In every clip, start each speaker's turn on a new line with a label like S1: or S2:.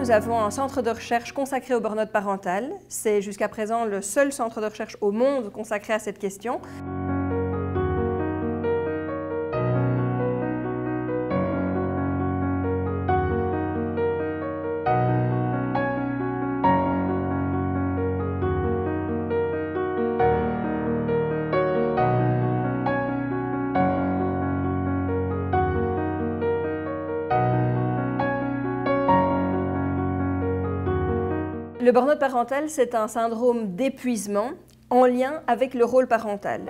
S1: nous avons un centre de recherche consacré au burn-out parental. C'est jusqu'à présent le seul centre de recherche au monde consacré à cette question. Le burn-out parental, c'est un syndrome d'épuisement en lien avec le rôle parental.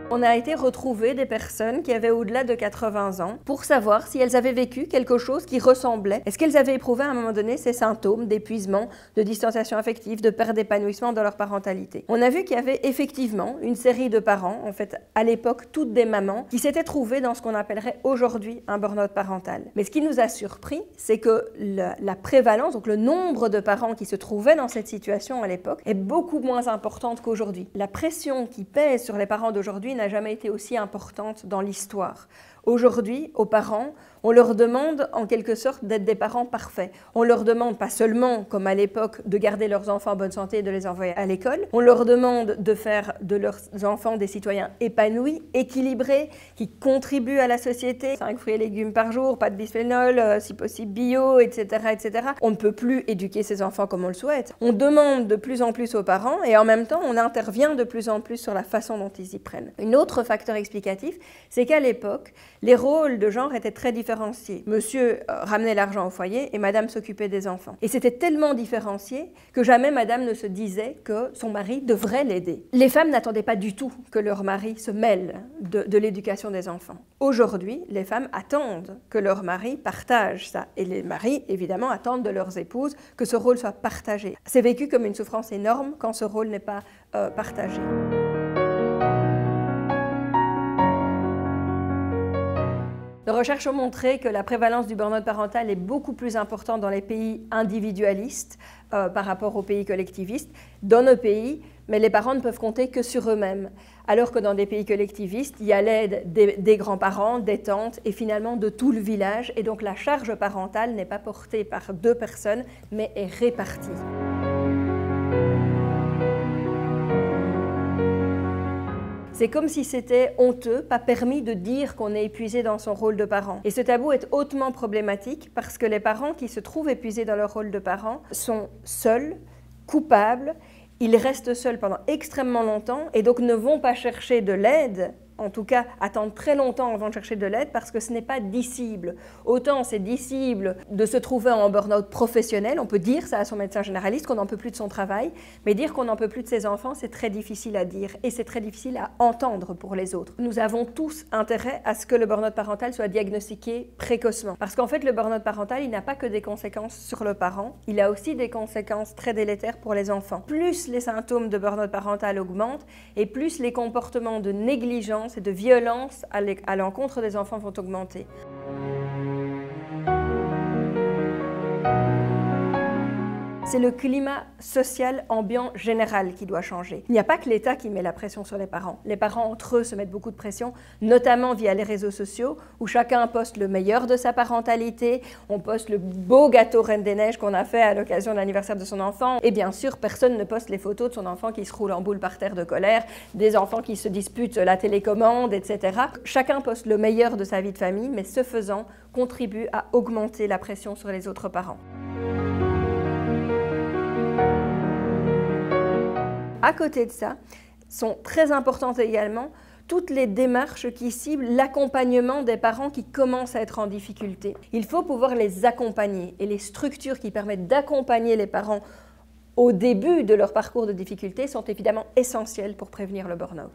S1: On a été retrouver des personnes qui avaient au-delà de 80 ans pour savoir si elles avaient vécu quelque chose qui ressemblait. Est-ce qu'elles avaient éprouvé à un moment donné ces symptômes d'épuisement, de distanciation affective, de perte d'épanouissement dans leur parentalité. On a vu qu'il y avait effectivement une série de parents, en fait à l'époque toutes des mamans, qui s'étaient trouvées dans ce qu'on appellerait aujourd'hui un burn-out parental. Mais ce qui nous a surpris, c'est que la prévalence, donc le nombre de parents qui se trouvaient dans cette situation à l'époque, est beaucoup moins importante qu'aujourd'hui. La pression qui pèse sur les parents d'aujourd'hui n'a jamais été aussi importante dans l'histoire. Aujourd'hui, aux parents, on leur demande en quelque sorte d'être des parents parfaits. On leur demande pas seulement, comme à l'époque, de garder leurs enfants en bonne santé et de les envoyer à l'école. On leur demande de faire de leurs enfants des citoyens épanouis, équilibrés, qui contribuent à la société. 5 fruits et légumes par jour, pas de bisphénol, si possible bio, etc., etc. On ne peut plus éduquer ses enfants comme on le souhaite. On demande de plus en plus aux parents et en même temps, on intervient de plus en plus sur la façon dont ils y prennent. Un autre facteur explicatif, c'est qu'à l'époque, les rôles de genre étaient très différenciés. Monsieur ramenait l'argent au foyer et madame s'occupait des enfants. Et c'était tellement différencié que jamais madame ne se disait que son mari devrait l'aider. Les femmes n'attendaient pas du tout que leur mari se mêle de l'éducation des enfants. Aujourd'hui, les femmes attendent que leur mari partage ça. Et les maris, évidemment, attendent de leurs épouses que ce rôle soit partagé. C'est vécu comme une souffrance énorme quand ce rôle n'est pas partagé. Les recherches ont montré que la prévalence du burn-out parental est beaucoup plus importante dans les pays individualistes par rapport aux pays collectivistes. Dans nos pays, mais les parents ne peuvent compter que sur eux-mêmes. Alors que dans des pays collectivistes, il y a l'aide des grands-parents, des tantes et finalement de tout le village. Et donc la charge parentale n'est pas portée par 2 personnes, mais est répartie. C'est comme si c'était honteux, pas permis de dire qu'on est épuisé dans son rôle de parent. Et ce tabou est hautement problématique parce que les parents qui se trouvent épuisés dans leur rôle de parent sont seuls, coupables, ils restent seuls pendant extrêmement longtemps et donc ne vont pas chercher de l'aide, en tout cas attendre très longtemps avant de chercher de l'aide parce que ce n'est pas dissible. Autant c'est dissible de se trouver en burn-out professionnel, on peut dire ça à son médecin généraliste qu'on n'en peut plus de son travail, mais dire qu'on n'en peut plus de ses enfants, c'est très difficile à dire et c'est très difficile à entendre pour les autres. Nous avons tous intérêt à ce que le burn-out parental soit diagnostiqué précocement. Parce qu'en fait, le burn-out parental, il n'a pas que des conséquences sur le parent, il a aussi des conséquences très délétères pour les enfants. Plus les symptômes de burn-out parental augmentent et plus les comportements de négligence et de violence à l'encontre des enfants vont augmenter. C'est le climat social ambiant général qui doit changer. Il n'y a pas que l'État qui met la pression sur les parents. Les parents entre eux se mettent beaucoup de pression, notamment via les réseaux sociaux, où chacun poste le meilleur de sa parentalité, on poste le beau gâteau Reine des Neiges qu'on a fait à l'occasion de l'anniversaire de son enfant, et bien sûr, personne ne poste les photos de son enfant qui se roule en boule par terre de colère, des enfants qui se disputent la télécommande, etc. Chacun poste le meilleur de sa vie de famille, mais ce faisant, contribue à augmenter la pression sur les autres parents. À côté de ça, sont très importantes également toutes les démarches qui ciblent l'accompagnement des parents qui commencent à être en difficulté. Il faut pouvoir les accompagner et les structures qui permettent d'accompagner les parents au début de leur parcours de difficulté sont évidemment essentielles pour prévenir le burn-out.